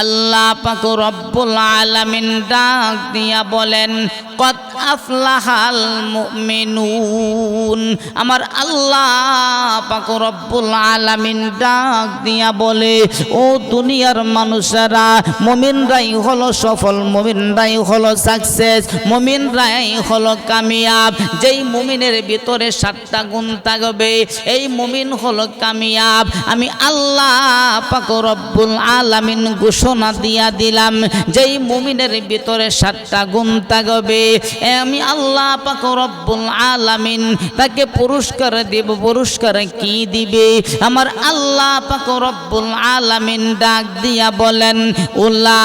আল্লাহ পাক রব্বুল আলামিন ডাক দিয়া বলেন, কদ আফলাহাল মুমিনুন। আমার আল্লাহ পাক রব্বুল আলামিন ডাক দিয়া বলে, ও দুনিয়ার মানুষেরা, মুমিনরাই হলো সফল, মুমিনরাই হলো সাকসেস, মুমিনরাই হলো কামিয়াব। যেই মুমিনের ভিতরে 7টা গুণ থাকবে, এই মুমিন হলো কামিয়াব। আমি আল্লাহ পাক রব্বুল আলামিন ঘোষণা দিয়া দিলাম, যেই মুমিনের ভিতরে 7টা গুণ থাকবে, আমি আল্লাহ পাক রব্বুল আলামিন তাকে পুরস্কার দেব। পুরস্কার কি দিবে? আমার আল্লাহ পাক রব্বুল আলামিন ডাক দিয়া বলেন, উলাইকা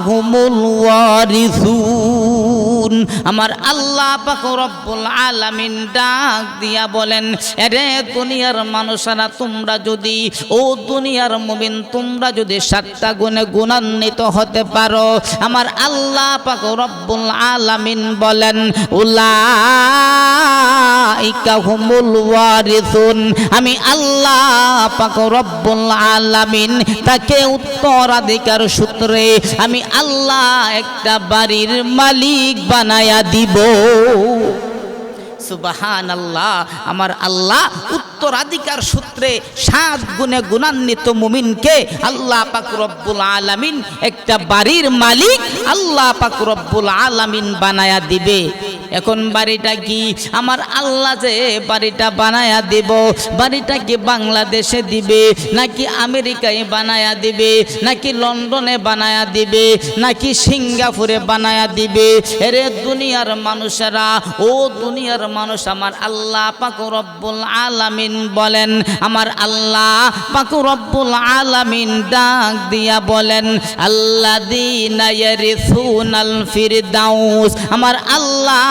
হুমুল ওয়ারিসুন। আমার আল্লাহ পাক রব্বুল আলামিন ডাক দিয়া বলেন, এরে দুনিয়ার মানুষেরা, তোমরা যদি, ও দুনিয়ার মুমিন, তোমরা যদি 7টা গুণে গুণান্বিত হতে পারো, আমার আল্লাহ পাক রব্বুল আলামিন বলেন, উলাইকা হুমুল ওয়ারিসুন। আমি আল্লাহ পাক রব্বুল আলামিন তাকে উত্তরাধিকার সূত্রে আমি আল্লাহ একটা বাড়ির মালিক বানায়া দিব। সুবহানাল্লাহ। আমার আল্লাহ উত্তরাধিকার সূত্রে 7 গুণে গুণান্বিত মুমিনকে আল্লাহ পাক রব্বুল আলামিন একটা বাড়ির মালিক আল্লাহ পাক রব্বুল আলামিন বানায়া দিবে। এখন বাড়িটা কি? আমার আল্লাহ যে বাড়িটা বানায়া দিব, বাড়িটা কি বাংলাদেশে দিবে, নাকি আমেরিকায় বানায়া দিবে, নাকি লন্ডনে বানায়া দিবে, নাকি সিঙ্গাপুরে বানায়া দিবে? এরে দুনিয়ার মানুষেরা, ও দুনিয়ার মানুষ, আমার আল্লাহ পাক রব্বুল আলামিন বলেন, আমার আল্লাহ পাক রব্বুল আলামিন ডাক দিয়া বলেন, আল্লাযীনা ইয়ারিসুনাল ফিরদাউস। আমার আল্লাহ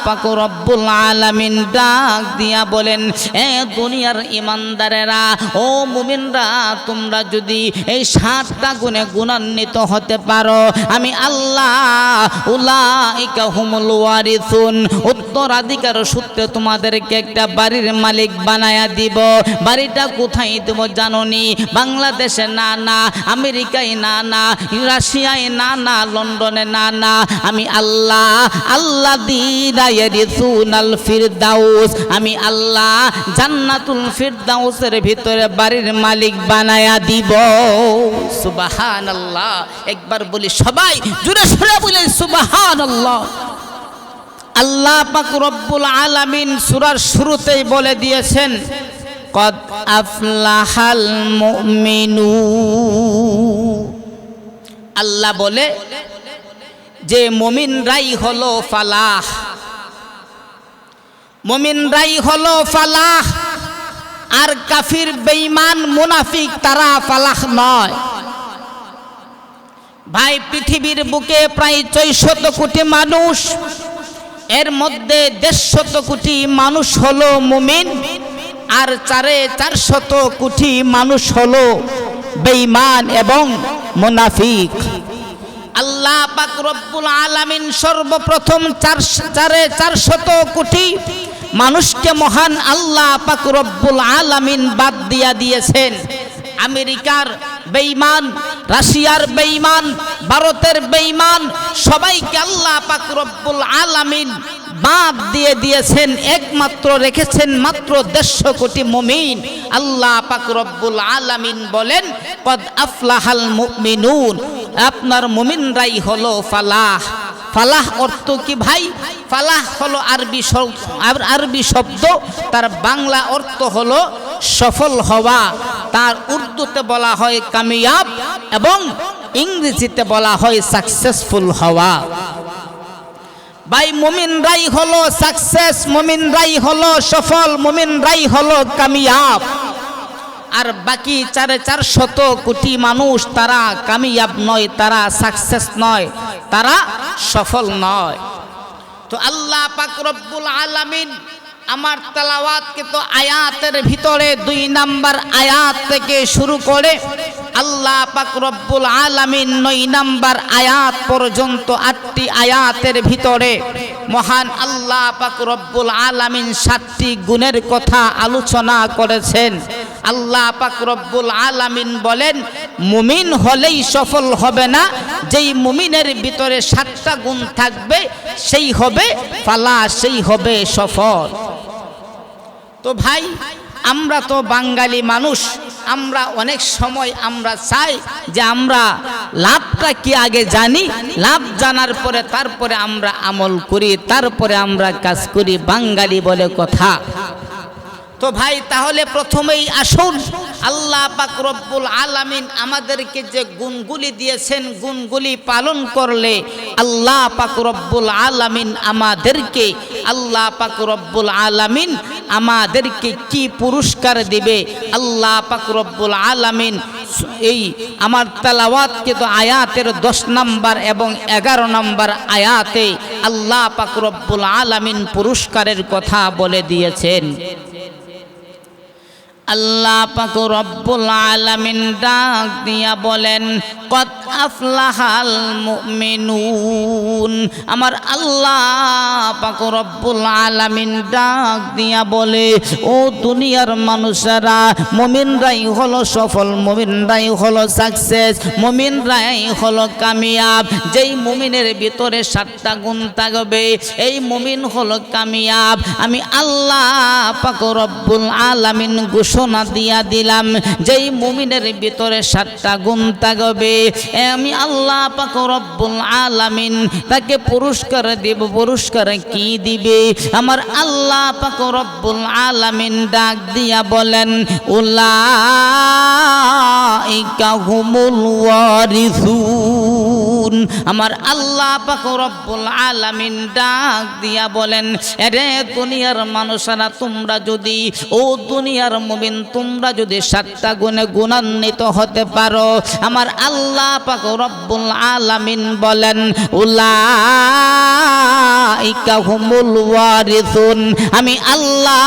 পাক রব্বুল আলামিন ডাক দিয়া বলেন, এ দুনিয়ার ইমানদারেরা, ও মুমিনরা, তোমরা যদি এই 7টা গুণে গুণান্বিত হতে পারো, আমি আল্লাহ উলাইকা হুমুল ওয়ারিসুন, উত্তরাধিকার সূত্রে তোমাদেরকে একটা বাড়ির মালিক বানায়া দিব। বাড়িটা কোথায় দেব জানোনি? বাংলাদেশে না, না আমেরিকায় না, না রাশিয়ায় না, না লন্ডনে না, না আমি আল্লাহ আল্লাযীনা ইয়ারিসুনাল ফিরদাউস, আমি আল্লাহ জান্নাতুল ফিরদাউসের ভিতরে বাড়ির মালিক বানায়া দিব। সুবহানাল্লাহ। একবার বলি সবাই জোরে সোরে বলি সুবহানাল্লাহ। আল্লাহ পাক রব্বুল আলামিন সূরার শুরুতেই বলে দিয়েছেন, কদ আফলাহাল মুমিনুন। আল্লাহ বলে যে মুমিনরাই হলো ফালাহ, মুমিনরাই হলো ফালাহ, আর কাফির বেঈমান মুনাফিক তারা ফালাহ নয়। ভাই, পৃথিবীর বুকে প্রায় 400 কোটি মানুষ, এর মধ্যে 150 কোটি মানুষ হলো মুমিন, আর 450 কোটি মানুষ হলো বেঈমান এবং মুনাফিক। আল্লাহ পাক রব্বুল আলামিন সর্বপ্রথম 450 কোটি মানুষকে মহান আল্লাহ পাক রব্বুল আলামিন বাদ দিয়া দিয়েছেন। আমেরিকার বেঈমান, রাশিয়ার বেঈমান, ভারতের বেঈমান, সবাইকে আল্লাহ পাক রব্বুল আলামিন বাদ দিয়ে দিয়েছেন। একমাত্র রেখেছেন মাত্র 150 কোটি মুমিন। আল্লাহ পাক রব্বুল আলামিন বলেন, কদ আফলাহাল মুমিনুন। আপনার মুমিনরাই হলো ফালাহ। ফালাহ অর্থ কি ভাই? ফালাহ হলো আরবি শব্দ, তার বাংলা অর্থ হলো সফল হওয়া। তার উর্দুতে বলা হয় কামিয়াব এবং ইংরেজিতে বলা হয় সাকসেসফুল হওয়া। ভাই, মুমিনরাই হলো সাকসেস, মুমিনরাই হলো সফল, মুমিনরাই হলো কামিয়াব। আর বাকি 450 কোটি মানুষ তারা কামিয়াব নয়, তারা সাকসেস নয়, তারা সফল নয়। তো আল্লাহ পাক রব্বুল আলামিন আমার তেলাওয়াতকৃত আয়াতের ভিতরে 2 নাম্বার আয়াত থেকে শুরু করে আল্লাহ পাক রব্বুল আলামিন 9 নাম্বার আয়াত পর্যন্ত 8টি আয়াতের ভিতরে মহান আল্লাহ পাক রব্বুল আলামিন 7টি গুণের কথা আলোচনা করেছেন। আল্লাহ পাক রব্বুল আলামিন বলেন মুমিন হলেই সফল হবে না, যেই মুমিনের ভিতরে 7টা গুণ থাকবে সেই হবে ফালা, সেই হবে সফল। তো ভাই, আমরা তো বাঙালি মানুষ, আমরা অনেক সময় আমরা চাই যে আমরা লাভটা কি আগে জানি, লাভ জানার পরে তারপরে আমরা আমল করি, তারপরে আমরা কাজ করি, বাঙালি বলে কথা। তো ভাই, তাহলে প্রথমেই আসুন আল্লাহ পাক রব্বুল আলামিন আমাদেরকে যে গুণগুলি দিয়েছেন, গুণগুলি পালন করলে আল্লাহ পাক রব্বুল আলামিন আমাদেরকে, আল্লাহ পাক রব্বুল আলামিন আমাদেরকে কি পুরস্কার দিবে। আল্লাহ পাক রব্বুল আলামিন এই আমার তেলাওয়াতকে তো আয়াতের 10 নম্বর এবং 11 নম্বর আয়াতে আল্লাহ পাক রব্বুল আলামিন পুরস্কারের কথা বলে দিয়েছেন। আল্লাহ পাক রব্বুল আলামিন ডাক দিয়া বলেন কদ আফলাহাল মুমিনুন। আমার আল্লাহ পাক রব্বুল আলামিন ডাক দিয়া বলে, ও দুনিয়ার মানুষেরা, মুমিনরাই হলো সফল, মুমিনরাই হলো সাকসেস, মুমিনরাই হলো কামিয়াব। যেই মুমিনের ভিতরে 7টা গুণ থাকবে এই মুমিন হলো কামিয়াব। আমি আল্লাহ পাক রব্বুল আলামিন ঘোষণা দিয়া দিলাম, যেই মুমিনের ভিতরে 7টা গুণ থাকবে আমি আল্লাহ পাক রব্বুল আলামিন তাকে পুরস্কার দেব। পুরস্কার কি দিবে? আমার আল্লাহ পাক রব্বুল আলামিন ডাক দিয়া বলেন উলাইকা হুমুল ওয়ারিসুন। আমার আল্লাহ পাক রব্বুল আলামিন ডাক দিয়া বলেন, এরে দুনিয়ার মানুষেরা, তোমরা যদি, ও দুনিয়ার মুমিন, তোমরা যদি 7টা গুণে গুণান্বিত হতে পারো, আমার আল্লাহ পাক রব্বুল আলামিন বলেন উলাইকা হুমুল ওয়ারিসুন। আমি আল্লাহ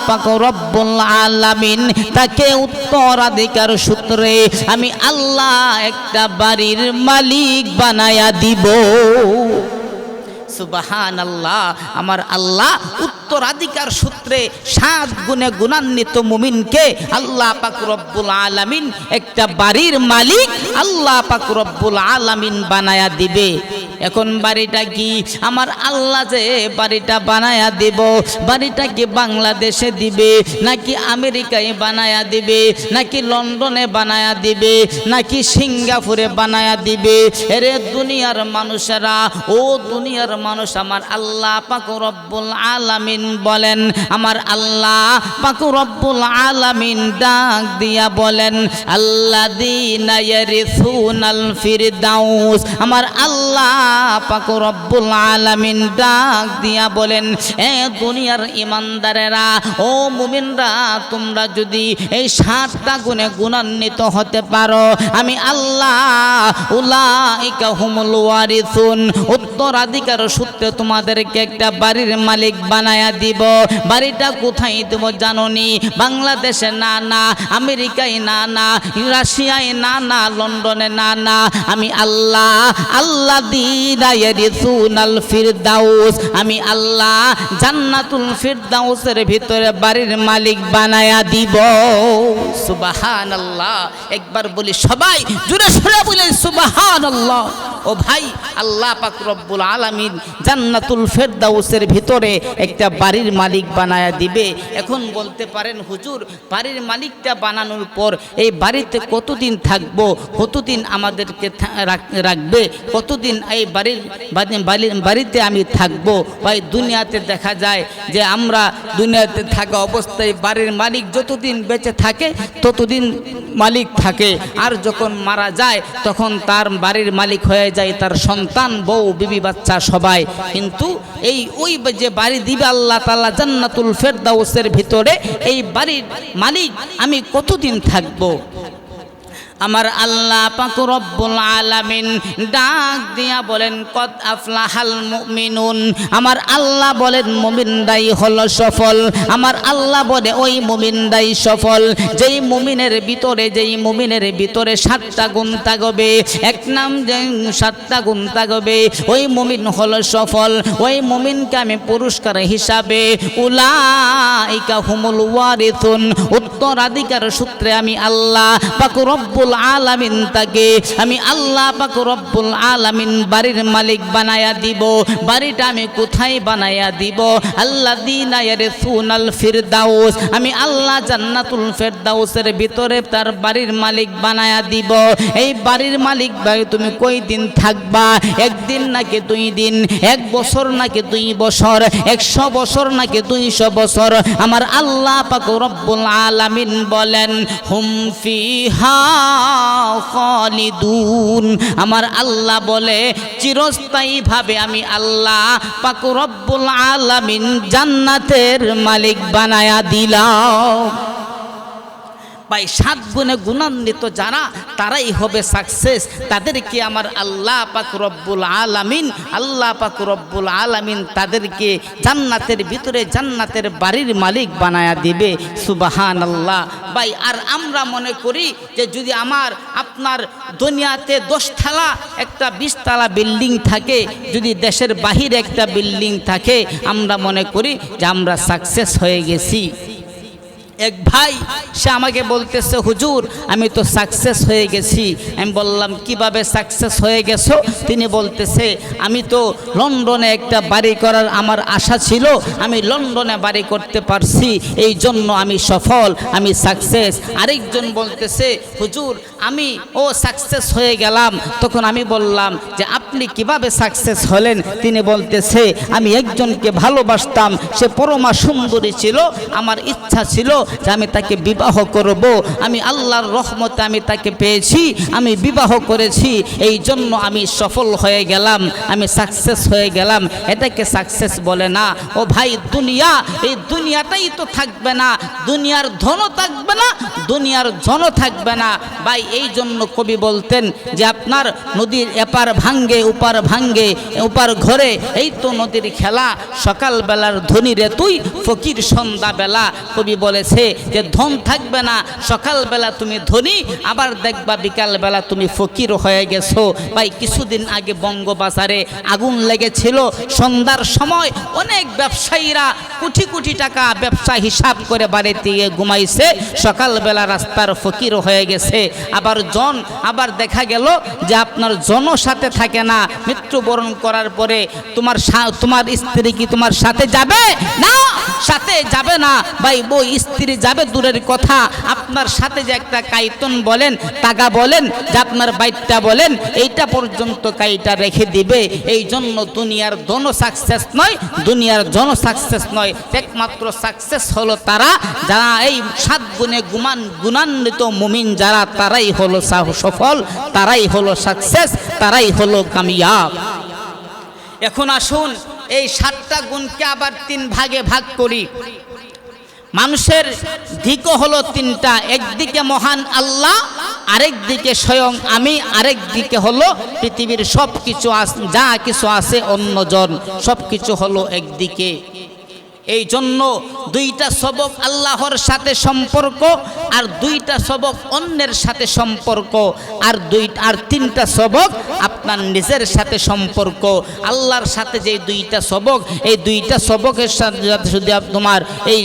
পাক রব্বুল আলামিন তাকে উত্তরাধিকার সূত্রে আমি আল্লাহ একটা বাড়ির মালিক বানায়া দিব। সুবহানাল্লাহ। আমার আল্লাহ উত্তরাধিকার সূত্রে 7 গুণে গুণান্বিত মুমিনকে আল্লাহ পাক রব্বুল আলামিন একটা বাড়ির মালিক আল্লাহ পাক রব্বুল আলামিন বানায়া দিবে। এখন বাড়িটা কি? আমার আল্লাহ যে বাড়িটা বানায়া দিব, বাড়িটা কি বাংলাদেশে দিবে, নাকি আমেরিকায় বানায়া দিবে, নাকি লন্ডনে বানায়া দিবে, নাকি সিঙ্গাপুরে বানায়া দিবে? এরে দুনিয়ার মানুষেরা, ও দুনিয়ার মানুষ, আমার আল্লাহ পাক রব্বুল আলামিন বলেন, আমার আল্লাহ পাক রব্বুল আলামিন ডাক দিয়া বলেন আল্লাযীনা ইয়ারিসুনাল ফিরদাউস। আমার আল্লাহ পাক রব্বুল আলামিন ডাক দিয়া বলেন, এ দুনিয়ার ইমানদারেরা, ও মুমিনরা, তোমরা যদি এই 7টা গুণে গুণান্বিত হতে পারো, আমি আল্লাহ উলাইকা হুমুল ওয়ারিসুন উত্তরাধিকার সূত্রে তোমাদেরকে একটা বাড়ির মালিক বানায়া দিব। বাড়িটা কোথায় দেব জানোনি? বাংলাদেশে না, না আমেরিকায় না, না রাশিয়ায় না, না লন্ডনে না, না আমি আল্লাহ আল্লাযীনা ইয়ারিসুনাল ফিরদাউস, আমি আল্লাহ জান্নাতুল ফিরদাউসের ভিতরে বাড়ির মালিক বানায়া দিব। সুবহানাল্লাহ। একবার বলি সবাই জোরে সোরে বলেন সুবহানাল্লাহ। ও ভাই, আল্লাহ পাক রব্বুল আলামিন জান্নাতুল ফিরদাউসের ভিতরে একটা বাড়ির মালিক বানায়া দিবে। এখন বলতে পারেন হুজুর, বাড়ির মালিকটা বানানোর পর এই বাড়িতে কতদিন থাকবো, কতদিন আমাদেরকে রাখবে, কতদিন এই বাড়িতে আমি থাকবো? ভাই, দুনিয়াতে দেখা যায় যে আমরা দুনিয়াতে থাকা অবস্থায় বাড়ির মালিক যতদিন বেঁচে থাকে ততদিন মালিক থাকে, আর যখন মারা যায় তখন তার বাড়ির মালিক হয়ে যায় তার সন্তান, বউ, বিবি, বাচ্চা সবাই। কিন্তু ওই যে বাড়ি দিবে আল্লাহ তাআলা জান্নাতুল ফিরদাউসের ভিতরে, এই বাড়ির মালিক আমি কতদিন থাকবো? আমার আল্লাহ পাক রব্বুল আলামিন ডাক দিয়া বলেন কদ আফলাহাল মুমিনুন। আমার আল্লাহ বলেন মুমিনরাই হলো সফল। আমার আল্লাহ বলে ওই মুমিনরাই সফল যেই মুমিনের ভিতরে 7টা গুণ থাকবে। এক নাম যে 7টা গুণ থাকবে, ওই মুমিন হলো সফল। ওই মুমিনকে আমি পুরস্কার হিসাবে উলাইকা হুমুল ওয়ারিসুন, উত্তরাধিকার সূত্রে আমি আল্লাহ পাক রব্বুল আলামিন তাকে আমি আল্লাহ পাক রব্বুল আলামিন বাড়ির মালিক বানায়া দিব। বাড়িটা আমি কোথায় বানায়া দিব? আল্লাযীনা ইয়ারিসুনাল ফিরদাউস, আমি আল্লাহ জান্নাতুল ফিরদাউসের ভিতরে তার বাড়ির মালিক বানায়া দিব। এই বাড়ির মালিক ভাই তুমি কই দিন থাকবা? একদিন নাকি 2 দিন, 1 বছর নাকি 2 বছর, 100 বছর নাকি 200 বছর? আমার আল্লাহ পাক রব্বুল আলামিন বলেন হুম ফিহা খালিদুন। আমার আল্লাহ বলে চিরস্থায়ী ভাবে আমি আল্লাহ পাক রব্বুল আলামিন জান্নাতের মালিক বানায়া দিলাম। ভাই 7 গুণে গুণান্বিত যারা তারাই হবে সাকসেস। তাদেরকে আমার আল্লাহ পাক রব্বুল আলামিন তাদেরকে জান্নাতের ভিতরে জান্নাতের বাড়ির মালিক বানায়া দিবে। সুবহানাল্লাহ। ভাই আর আমরা মনে করি যে যদি আপনার দুনিয়াতে 10 তলা একটা 20 তলা বিল্ডিং থাকে, যদি দেশের বাহিরে একটা বিল্ডিং থাকে, আমরা মনে করি যে আমরা সাকসেস হয়ে গেছি। এক ভাই সে আমাকে বলতেছে হুজুর আমি তো সাকসেস হয়ে গেছি। আমি বললাম কিভাবে সাকসেস হয়ে গেছো? তিনি বলতেছে আমি তো লন্ডনে একটা বাড়ি করার আমার আশা ছিল, আমি লন্ডনে বাড়ি করতে পারছি, এই জন্য আমি সফল, আমি সাকসেস। আরেকজন বলতেছে হুজুর আমি সাকসেস হয়ে গেলাম। তখন আমি বললাম যে আপনি কিভাবে সাকসেস হলেন? তিনি বলতেছে আমি একজনকে ভালোবাসতাম, সে পরমা সুন্দরী ছিল, আমার ইচ্ছা ছিল যে আমি তাকে বিবাহ করব। আমি আল্লাহর রহমতে আমি তাকে পেয়েছি, আমি বিবাহ করেছি, এই জন্য আমি সফল হয়ে গেলাম, আমি সাকসেস হয়ে গেলাম। এটাকে সাকসেস বলে না। ও ভাই দুনিয়া, এই দুনিয়াটাই তো থাকবে না, দুনিয়ার ধনও থাকবে না, দুনিয়ার জনও থাকবে না। ভাই এই জন্য কবি বলতেন যে আপনার নদীর এপার ভাঙ্গে ওপার ভাঙ্গে, ওপার ঘরে এই তো নদীর খেলা, সকালবেলার ধনী রে তুই ফকির সন্ধ্যাবেলা। কবি বলেছে যে ধন থাকবে না, সকালবেলা তুমি ধনী, আবার দেখবা বিকালবেলা তুমি ফকির হয়ে গেছো। ভাই কিছুদিন আগে বঙ্গবাজারে আগুন লেগেছিল, সন্ধ্যার সময় অনেক ব্যবসায়ীরা কোটি কোটি টাকা ব্যবসা হিসাব করে বাড়িতে গিয়ে ঘুমাইছে, সকালবেলা রাস্তার ফকির হয়ে গেছে। আবার দেখা গেল যে আপনার জনও সাথে থাকে না, মৃত্যুবরণ করার পরে তোমার স্ত্রী কি তোমার সাথে যাবে? না, সাথে যাবে না। ভাই বই স্ত্রী যাবে দূরের কথা, আপনার সাথে যে একটা কাইতন বলেন, টাকা বলেন, যে আপনার বাইকটা বলেন, এইটা পর্যন্ত কাইটা রেখে দিবে। এই জন্য দুনিয়ার জন সাকসেস নয়, দুনিয়ার জন সাকসেস নয়, একমাত্র সাকসেস হলো তারা যারা এই 7 গুণে গুণান্বিত মুমিন যারা, তারাই হলো সফল, তারাই হলো সাকসেস, তারাই হলো কামিয়াব। এখন আসুন এই 7টা গুণকে আবার 3 ভাগে ভাগ করি। মানুষের দিকও হলো 3টা, একদিকে মহান আল্লাহ, আরেক দিকে স্বয়ং আমি, আরেক দিকে হলো পৃথিবীর সব কিছু যা কিছু আছে অন্যজন, সব কিছু হলো একদিকে। এই জন্য 2টা সবক আল্লাহর সাথে সম্পর্ক, আর 2টা সবক অন্যের সাথে সম্পর্ক, আর 3টা সবক আপনার নিজের সাথে সম্পর্ক। আল্লাহর সাথে যে 2টা সবক, এই 2টা সবকের সাথে যদি তোমার এই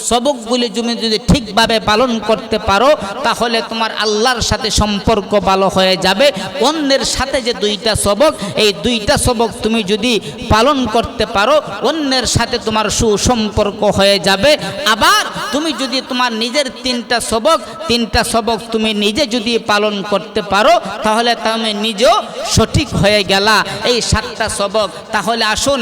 সবকগুলি তুমি যদি ঠিকভাবে পালন করতে পারো, তাহলে তোমার আল্লাহর সাথে সম্পর্ক ভালো হয়ে যাবে। অন্যের সাথে যে 2টা সবক, এই 2টা সবক তুমি যদি পালন করতে পারো, অন্যের সাথে তোমার সুসম্পর্ক হয়ে যাবে। আবার তুমি যদি তোমার নিজের 3টা সবক তুমি নিজে যদি পালন করতে পারো, তাহলে তুমি নিজেও সঠিক হয়ে গেলা। এই 7টা সবক। তাহলে আসুন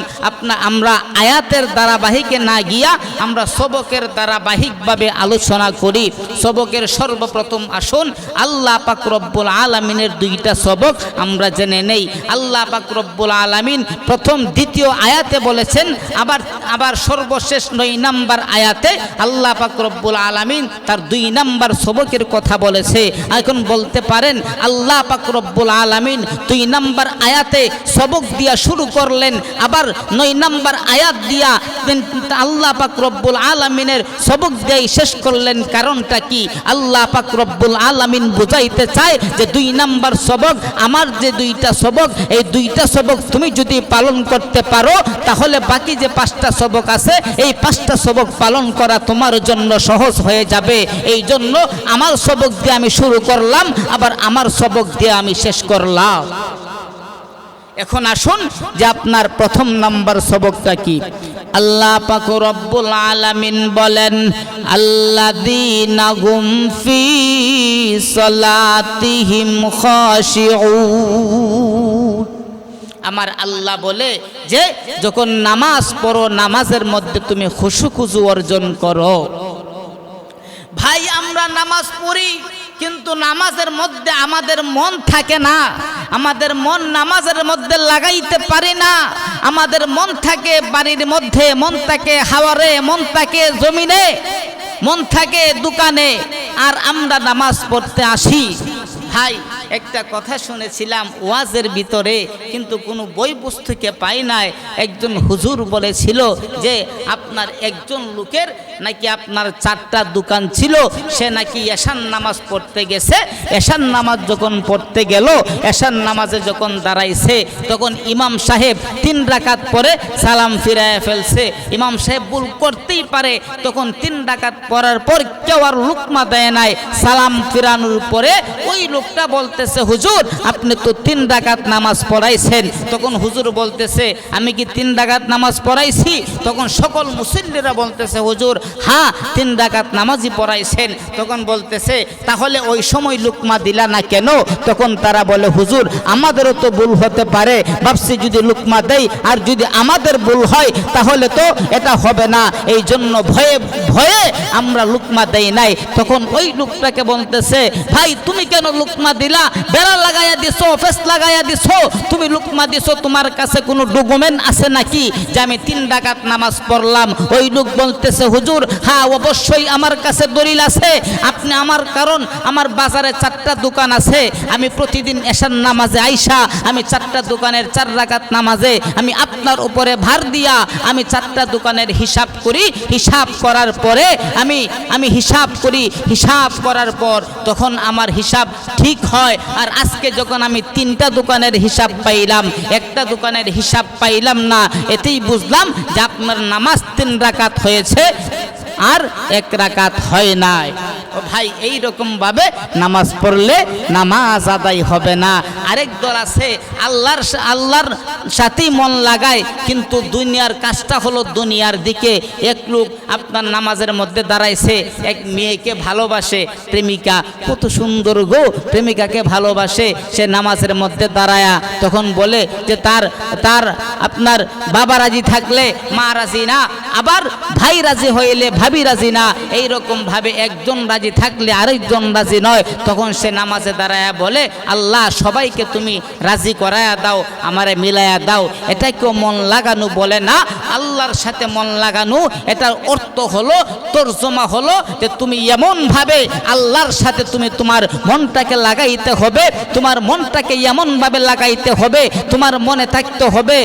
আমরা আয়াতের ধারাবাহিকে না গিয়া আমরা সবকের ধারাবাহিকভাবে আলোচনা করি। সবকের সর্বপ্রথম আসুন আল্লাহ পাক রব্বুল আলামিনের 2টা সবক আমরা জেনে নেই। আল্লাহ পাক রব্বুল আলামিন প্রথম দ্বিতীয় আয়াতে বলেছেন, আবার আবার সর্বশেষ 9 নাম্বার আয়াতে আল্লাহ পাক রব্বুল আলামিন তার 2 নাম্বার সবকের কথা বলেছে। এখন বলতে পারেন আল্লাহ পাক রব্বুল আলামিন 2 নাম্বার আয়াতে সবক দিয়া শুরু করলেন, আবার 9 নাম্বার আয়াত দিয়া আল্লাহ পাক রব্বুল আলামিনের সবক দিয়েই শেষ করলেন। কারণটা কি? আল্লাহ পাক রব্বুল আলামিন বুঝাইতে চায় যে 2 নাম্বার সবক, আমার যে 2টা সবক, এই 2টা সবক তুমি যদি পালন করতে পারো তাহলে বাকি যে 5টা সবক আছে এই 5টা সবক পালন করা তোমার জন্য সহজ হয়ে যাবে। এই জন্য আমার সবক দিয়ে আমি শুরু করলাম, আবার আমার সবক দিয়ে আমি শেষ করলাম। এখন আসুন যে আপনার প্রথম নাম্বার সবকটা কি। আল্লাহ পাক রব্বুল আলামিন বলেন আল্লাযীনা হুম ফি সালাতিহিম খাশিউন। আমার আল্লাহ বলে যে যখন নামাজ পড়ো নামাজের মধ্যে তুমি খুশু খুজু অর্জন করো। ভাই আমরা নামাজ পড়ি কিন্তু নামাজের মধ্যে আমাদের মন থাকে না, আমাদের মন নামাজের মধ্যে লাগাইতে পারি না। আমাদের মন থাকে বাড়ির মধ্যে, মন থাকে হাওয়ারে, মন থাকে জমিনে, মন থাকে দোকানে, আর আমরা নামাজ পড়তে আসি। ভাই একটা কথা শুনেছিলাম ওয়াজের ভিতরে, কিন্তু কোনো বই পুস্তকে পাই নাই। একজন হুজুর বলেছিল যে আপনার একজন লোকের নাকি আপনার 4টা দোকান ছিল, সে নাকি এশার নামাজ পড়তে গেছে। এশার নামাজ যখন পড়তে গেল, এশার নামাজে যখন দাঁড়াইছে তখন ইমাম সাহেব 3 রাকাত পরে সালাম ফিরায় ফেলছে। ইমাম সাহেব ভুল করতেই পারে, তখন 3 রাকাত পড়ার পর কেউ আর লুকমা দেয় নাই। সালাম ফিরানোর পরে ওই লোকটা বলতেছে হুজুর আপনি তো 3 রাকাত নামাজ পড়াইছেন। তখন হুজুর বলতেছে আমি কি 3 রাকাত নামাজ পড়াইছি? তখন সকল মুসল্লিরা বলতেছে হুজুর হ্যাঁ 3 রাকাত নামাজই পড়াইছেন। তখন বলতেছে তাহলে ওই সময় লুকমা দিলা না কেন? তখন তারা বলে হুজুর আমাদেরও তো ভুল হতে পারে, ভাবছি যদি লুকমা দেই, আর যদি আমাদের ভুল হয় তাহলে তো এটা হবে না, এই জন্য ভয়ে ভয়ে আমরা লুকমা দেই নাই। তখন ওই লোকটাকে বলতেছে ভাই তুমি কেন লুকমা দিলা? বেড়া লাগাইয়া দিছো, ফেস লাগাইয়া দিছো, তুমি লুকমা দিছো, তোমার কাছে কোনো ডকুমেন্ট আছে নাকি যে আমি 3 রাকাত নামাজ পড়লাম? ওই লোক বলতেছে হুজুর হ্যাঁ অবশ্যই আমার কাছে দলিল আছে। আপনি আমার কারণ আমার বাজারে 4টা দোকান আছে, আমি প্রতিদিন এশার নামাজে আইসা আমি 4টা দোকানের 4 রাকাত নামাজে আমি আপনার উপরে ভার দিয়া আমি 4টা দোকানের হিসাব করি। হিসাব করার পরে আমি হিসাব করি, হিসাব করার পর তখন আমার হিসাব ঠিক হয়। আর আজকে যখন আমি 3টা দোকানের হিসাব পাইলাম, একটা দোকানের হিসাব পাইলাম না, এতেই বুঝলাম যে আপনার নামাজ 3 রাকাত হয়েছে আর 1 রাকাত হয় নাই। ও ভাই এই রকম ভাবে নামাজ পড়লে নামাজ আদায় হবে না। আরেক দল আছে আল্লাহর সাথেই মন লাগায়, কিন্তু দুনিয়ার কাজটা হলো দুনিয়ার দিকে। এক লোক আপনার নামাজের মধ্যে দাঁড়াইছে, এক মেয়েকে ভালোবাসে, প্রেমিকা, কত সুন্দর গো, প্রেমিকাকে ভালোবাসে, সে নামাজের মধ্যে দাঁড়ায়া তখন বলে যে তার আপনার বাবা রাজি থাকলে মা রাজি না, আবার ভাই রাজি হইলে ভাবি রাজি না, এইরকম ভাবে একজন রাজি থাকলে আরেকজন রাজি নয়। তখন সে নামাজে দাঁড়ায়া বলে আল্লাহ সবাইকে তুমি রাজি করায়া দাও, আমারে মিলায়া দাও। এটা কেউ মন লাগানো বলে না। আল্লাহর সাথে মন লাগানো এটার অর্থ হলো, তর্জমা হলো যে তুমি এমন ভাবে আল্লাহর সাথে তুমি তোমার মনটাকে লাগাইতে হবে, তোমার মনটাকে এমন ভাবে লাগাইতে হবে, তোমার মনে থাকতে হবে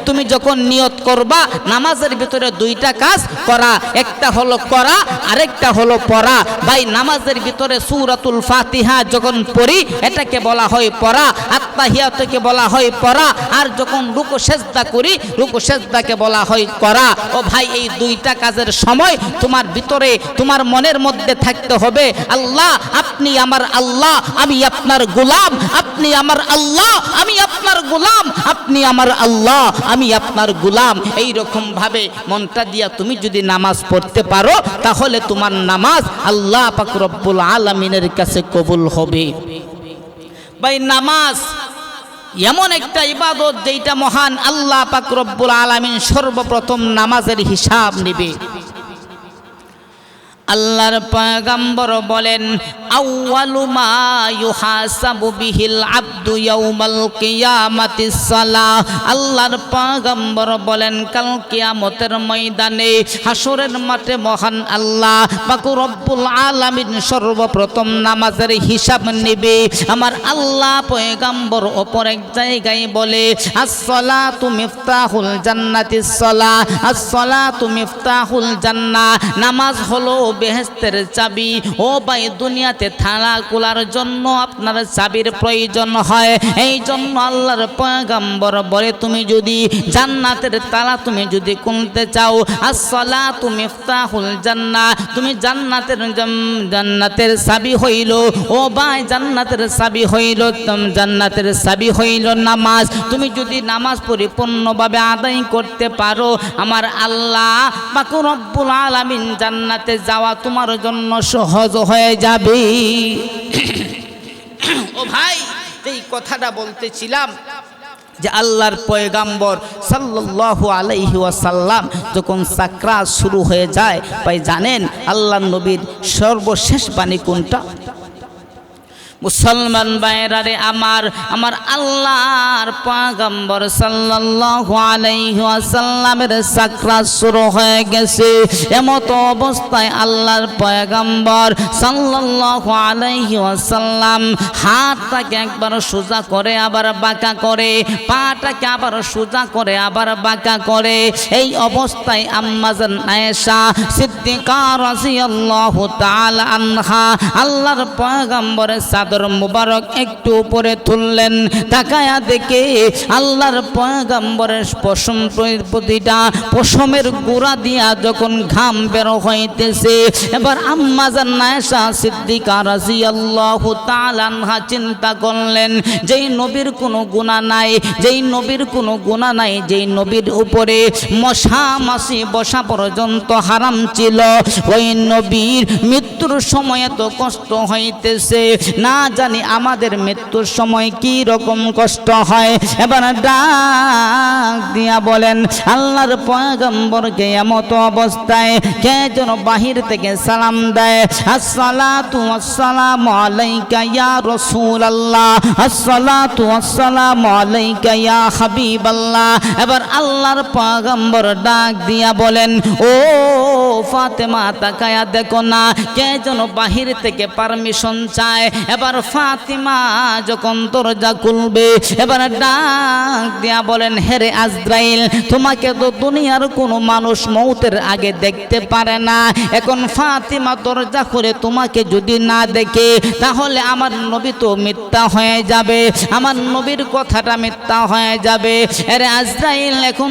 তুমি যখন নিয়ত করবা নামাজের ভিতরে 2টা কাজ করা, একটা হলো করা আরেকটা হলো পড়া। ভাই নামাজের ভিতরে সূরাতুল ফাতিহা যখন পড়ি এটাকে বলা হয় পড়া, আত্তাহিয়াতুকে বলা হয় পড়া, আর যখন রুকু সেজদা করি রুকু সেজদাকে বলা হয় করা। ও ভাই এই 2টা কাজের সময় তোমার ভিতরে তোমার মনের মধ্যে থাকতে হবে আল্লাহ আপনি আমার আল্লাহ, আমি আপনার গোলাম, আপনি আমার আল্লাহ, আমি আপনার গোলাম, আপনি আমার আল্লাহ, আমি আপনার গোলাম। এই রকম ভাবে মনটা দিয়া তুমি যদি নামাজ পড়তে পারো তাহলে তোমার নামাজ আল্লাহ পাক রব্বুল আলামিনের কাছে কবুল হবে। ভাই নামাজ এমন একটা ইবাদত যেটা মহান আল্লাহ পাক রব্বুল আলামিন সর্বপ্রথম নামাজের হিসাব নেবে। আল্লাহর পয়গম্বর বলেন আউয়ালু মা ইউহাসাবু বিহিল আবদু ইয়াউমাল কিয়ামাতিস সালাহ। আল্লাহর পয়গম্বর বলেন কাল কিয়ামতের ময়দানে হাসরের মাঠে মহান আল্লাহ পাক রব্বুল আলামিন সর্বপ্রথম নামাজের হিসাব নেবে। আমার আল্লাহ পয়গম্বর অপর এক জায়গায় বলে আস-সালাতু মিফতাহুল জান্নাতিস সালাহ, আস-সালাতু মিফতাহুল জান্নাহ। নামাজ হলো বেহেশতের চাবি। ও ভাই, দুনিয়াতে থালা খোলার জন্য আপনার চাবির প্রয়োজন হয়। এই জন্য আল্লাহর পয়গম্বর বলে তুমি যদি জান্নাতের তালা তুমি যদি খুলতে চাও, আস-সালাতু মিফতাহুল জান্নাহ, তুমি জান্নাতের চাবি হইল। ও ভাই, জান্নাতের চাবি হইল, জান্নাতের চাবি হইল নামাজ। তুমি যদি নামাজ পরিপূর্ণভাবে আদায় করতে পারো, আমার আল্লাহ পাক রব্বুল আলামিন জান্নাতে যাওয়া তোমার জন্য সহজ হয়ে যাবে। ও ভাই, এই কথাটা বলতেছিলাম যে আল্লাহর পয়গম্বর সাল্লাল্লাহু আলাইহি ওয়াসাল্লাম যখন সাকরাত শুরু হয়ে যায়, ভাই জানেন আল্লাহর নবীর সর্বশেষ বাণী কোনটা? মুসলমান ভাইরারে আমার আল্লাহর পয়গম্বর সাল্লাল্লাহু আলাইহি ওয়াসাল্লামের সাকরাত শুরু হয়ে গেছে। এমত অবস্থায় আল্লাহর পয়গম্বর সাল্লাল্লাহু আলাইহি ওয়াসাল্লাম হাতটাকে একবার সোজা করে আবার বাঁকা করে, পাটাকে আবার সোজা করে আবার বাঁকা করে। এই অবস্থায় আম্মা জান আয়েশা সিদ্দিকা রাদিয়াল্লাহু তাআলা আনহা আল্লাহর পয়গম্বরের চাদর মুবারক একটু উপরে তুললেন। তাকায়া দেখে আল্লাহর পয়গম্বরের প্রতিটা পশমের গোড়া দিয়া যখন ঘাম বের হইতেছে, এবার আম্মা জান আয়েশা সিদ্দিকা রাদিয়াল্লাহু তাআলা আনহা চিন্তা করলেন যেই নবীর কোনো গুনাহ নাই, যেই নবীর কোনো গুনাহ নাই, যেই নবীর উপরে মশা মাছি বসা পর্যন্ত হারাম ছিল, ওই নবীর মৃত্যুর সময় এত কষ্ট হইতেছে, না জানি আমাদের মৃত্যুর সময় কি রকম কষ্ট হয়। এবার ডাক দিয়া বলেন আল্লাহর পয়গম্বরকে এমত অবস্থায় কে যেন বাহির থেকে সালাম দেয়, আসসালাতু ওয়াসসালামু আলাইকা ইয়া রাসূলুল্লাহ, আসসালাতু ওয়াসসালামু আলাইকা ইয়া হাবিবাল্লাহ। এবার আল্লাহর পয়গম্বর ডাক দিয়া বলেন ও ফাতেমা, তাকায়া দেখো না কে যেন বাহির থেকে পারমিশন চায়। এবার ফাতিমা যখন দরজা খুলবে, এবার ডাক দিয়া বলেন হেরে আজরাইল, তোমাকে তো দুনিয়ার কোনো মানুষ মৌতের আগে দেখতে পারে না। এখন ফাতিমা দরজা খুলে তোমাকে যদি না দেখে, তাহলে আমার নবী তো মিথ্যা হয়ে যাবে, আমার নবীর কথাটা মিথ্যা হয়ে যাবে। এরে আজরাইল, এখন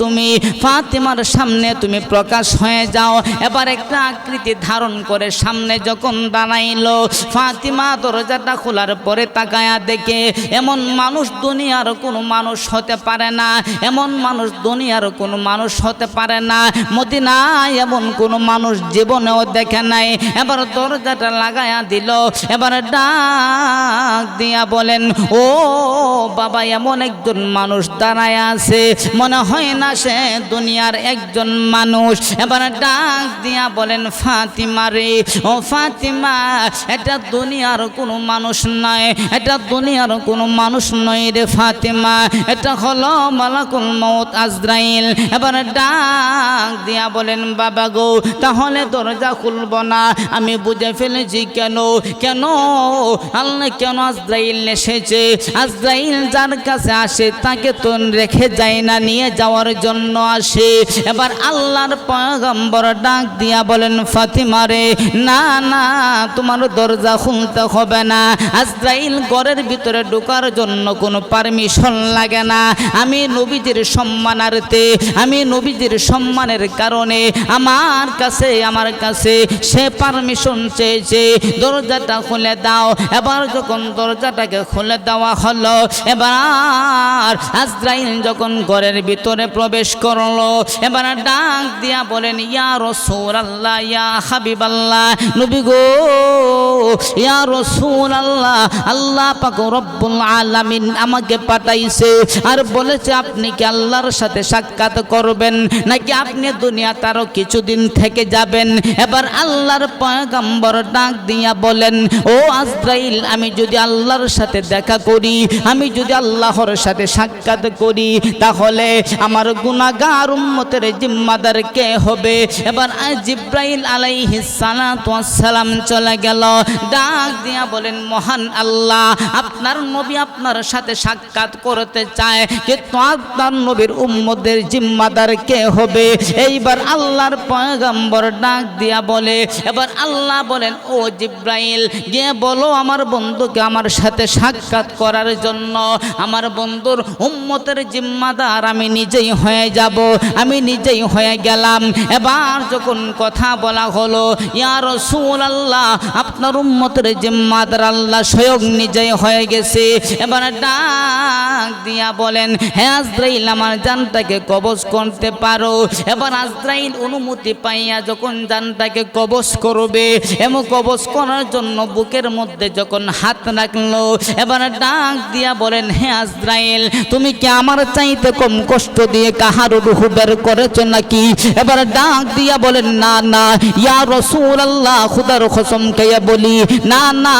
তুমি ফাতিমার সামনে তুমি প্রকাশ হয়ে যাও। এবার একটা আকৃতি ধারণ করে সামনে যখন দাঁড়াইলো, ফাতিমা দরজাটা খোলার পরে তাকায়া দেখে এমন মানুষ দুনিয়ার কোনো মানুষ হতে পারে না, এমন মানুষ দুনিয়ার কোনো মানুষ হতে পারে না, মদিনায় এমন কোনো মানুষ জীবনেও দেখে নাই। এবার দরজাটা লাগায়া দিল। এবার ডাক দিয়া বলেন ও বাবা, এমন একজন মানুষ দাঁড়ায় আছে, মনে হয় না সে দুনিয়ার একজন মানুষ। এবার ডাক দিয়া বলেন ফাতিমা রে, ও ফাতিমা, এটা দুনিয়ার কোনো মানুষ নয়, এটা দুনিয়ার কোনো মানুষ নয় রে ফাতিমা, এটা হলো মালাকুল মউত আজরাইল। এবার ডাক দিয়া বলেন বাবা গো, তাহলে দরজা খুলব না। আমি বুঝে ফেলেছি কেন আল্লাহ কেন আজরাইল এসেছে। আজরাইল যার কাছে আসে তাকে তো রেখে যায় না, নিয়ে যাওয়ার জন্য আসে। এবার আল্লাহর পয়গম্বর ডাক দিয়া বলেন ফাতিমা রে, না না, তোমার দরজা খুলতে হবে না। আজরাইল ঘরের ভিতরে ঢোকার জন্য কোনো পারমিশন লাগে না। আমি নবীজির সম্মানার্থে, আমি নবীজির সম্মানের কারণে আমার কাছে সে পারমিশন চেয়েছে, দরজাটা খুলে দাও। এবার যখন দরজাটাকে খুলে দেওয়া হলো, এবার আজরাইল যখন ঘরের ভিতরে প্রবেশ করলো, এবার ডাক দিয়া বলেন ইয়া ইয়া রাসূলুল্লাহ ইয়া হাবিবাল্লাহ, নবী গো ইয়া রাসূলুল্লাহ, আল্লাহ পাক রব্বুল আলামিন আমাকে পাঠাইছে আর বলেছে আপনি কি আল্লাহর সাথে সাক্ষাৎ করবেন নাকি আপনি দুনিয়াতে আরো কিছুদিন থেকে যাবেন। এবার আল্লাহর পয়গম্বর ডাক দিয়া বলেন, ও আজরাইল, আমি যদি আল্লাহর সাথে দেখা করি, আমি যদি আল্লাহর সাথে সাক্ষাৎ করি, তাহলে আমার গুনাহগার উম্মতের জিম্মাদার কে হবে। এবার জিব্রাইল আলাইহিস সালাতু ওয়াস সালাম চলে গেল, ডাক দিয়া বলেন, মহান আল্লাহ, আপনার নবী আপনার সাথে সাক্ষাৎ করতে চায়, কিন্তু আপনার নবীর উম্মতের জিম্মাদার কে হবে। এইবার আল্লাহর পয়গম্বর ডাক দিয়া বলে, এবার আল্লাহ বলেন, ও জিব্রাইল, গিয়ে বলো আমার বন্ধুকে আমার সাথে সাক্ষাৎ করার জন্য আমার বন্ধুর উম্মতের জিম্মাদার আমি নিজেই হয়ে যাব। আমি নিজেই হয়ে গেলাম। এবার যখন কথা বলা হলো, ইয়া রাসূলুল্লাহ, আপনার উম্মতের জিম্মাদার আল্লাহ স্বয়ং নিজেই হয়ে গেছে। এবার ডাক দিয়া বলেন, হে আজরাইল, আমার জানটাকে কবজ করতে পারো। এবার আজরাইল অনুমতি পাইয়া যখন জানটাকে কবজ করবে, এমন কবজ করার জন্য বুকের মধ্যে যখন হাত রাখলো, এবার ডাক দিয়া বলেন, হে আজরাইল, তুমি কি আমার চাইতে কম কষ্ট দিয়ে কাহার রূহ বের করেছো নাকি? এবার ডাক দিয়া বলেন, না না ইয়া রাসূলুল্লাহ, খোদার কসম খেয়ে বলি, না না,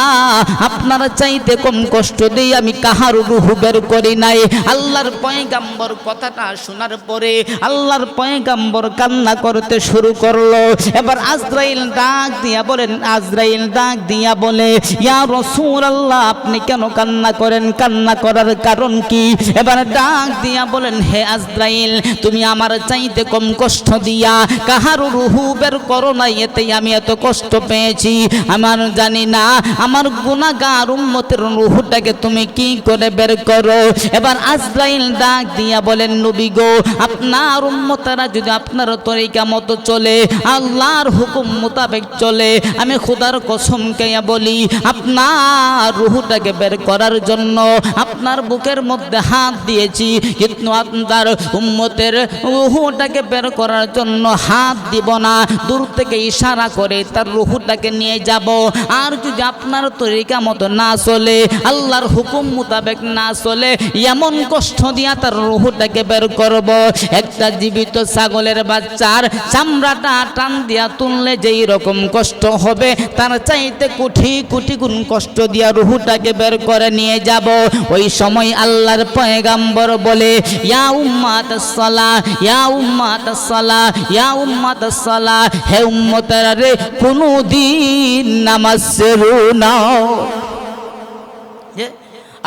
আপনার চাইতে কম কষ্ট দিয়ে আমি কাহার রূহ বের করি নাই। আল্লাহর পয়গম্বর কথাটা শোনার পরে আল্লাহর পয়গম্বর কান্না করতে শুরু করলো। এবার আজরাইল ডাক দিয়া বলেন, আজরাইল ডাক দিয়া বলে, ইয়া রাসূলুল্লাহ, আপনি কেন কান্না করেন? কান্না করার কারণ কি? এবার ডাক দিয়া বলেন, হে আজরাইল, তুমি আমার চাইতে কম কষ্ট দিয়া কাহার রূহ বের করো না, এতেই আমি এত কষ্ট পেয়েছি। আমার জানি না আমার গুনাহগার উম্মতের রূহটাকে তুমি কি করে বের করো। এবার আজরাইল ডাক দিয়া বলেন, নবী গো, আপনার উম্মতেরা যদি আপনার তরিকা মতো চলে, আল্লাহর হুকুম মোতাবেক চলে, আমি খোদার কসম খেয়ে বলি, আপনার রূহটাকে বের করার জন্য আপনার বুকের মধ্যে হাত দিয়েছি, কিন্তু আপনার উম্মতের রূহটাকে বের করার জন্য হাত দিব না। দূর থেকে ইশারা করে তার রূহটাকে নিয়ে যাব। আর যদি আপনার তরিকা মতো না চলে, আল্লাহর হুকুম মোতাবেক না চলে, এমন কষ্ট দিয়া তার রূহটাকে বের করব। একটা জীবিত ছাগলের বাচ্চার চামড়াটা টান দিয়া তুললে যেই রকম কষ্ট হবে, তার চাইতে কোটি কোটি গুণ কষ্ট দিয়া রূহটাকে বের করে নিয়ে যাব। ওই সময় আল্লাহর পয়গম্বর বলে, ইয়া উম্মাতাস সালাহ, ইয়া উম্মাতাস সালাহ, ইয়া উম্মাতাস সালাহ, হে উম্মতেরা রে, কোনদিন নামাজ ছেড়ো না।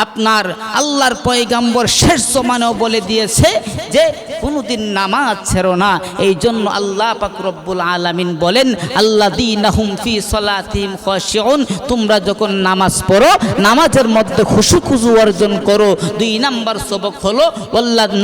আপনার আল্লাহর পয়গম্বর শেষ জমানেও বলে দিয়েছে যে কোনোদিন নামাজ ছেড়ো না। এই জন্য আল্লাহ পাক রব্বুল আলামিন বলেন, আল্লাযীনাহুম ফি সালাতিহিম খাশিউন, তোমরা যখন নামাজ পড়ো, নামাজের মধ্যে খুশু খুজু অর্জন করো। 2 নাম্বার সবক হলো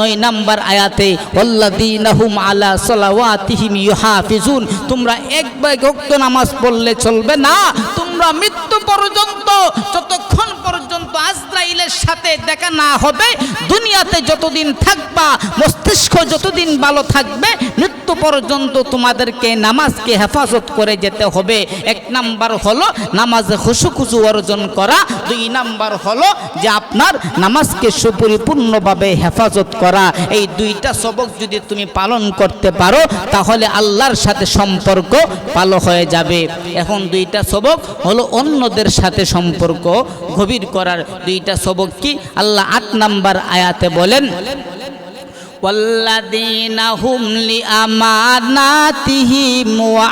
9 নাম্বার আয়াতে, আল্লাযীনাহুম আলা সালাওয়াতিহিম ইউহাফিজুন, তোমরা একবার ওয়াক্ত নামাজ পড়লে চলবে না, তোমরা মৃত্যু পর্যন্ত, যতক্ষণ পর্যন্ত আজরাইলের সাথে দেখা না হবে, দুনিয়াতে যতদিন থাকবা, মস্তিষ্ক যতদিন ভালো থাকবে, মৃত্যু পর্যন্ত তোমাদেরকে নামাজকে হেফাজত করে যেতে হবে। 1 নাম্বার হলো নামাজে খুশু খুজু অর্জন করা। 2 নাম্বার হলো যে আপনার নামাজকে সুপরিপূর্ণভাবে হেফাজত করা। এই 2টা সবক যদি তুমি পালন করতে পারো, তাহলে আল্লাহর সাথে সম্পর্ক ভালো হয়ে যাবে। এখন 2টা সবক হলো অন্যদের সাথে সম্পর্ক গভীর করার 2টা সবক কি? আল্লাহ 8 নাম্বার আয়াতে বলেন, ওয়াল্লাযীনা হুম লিআমানাতিহিম ওয়া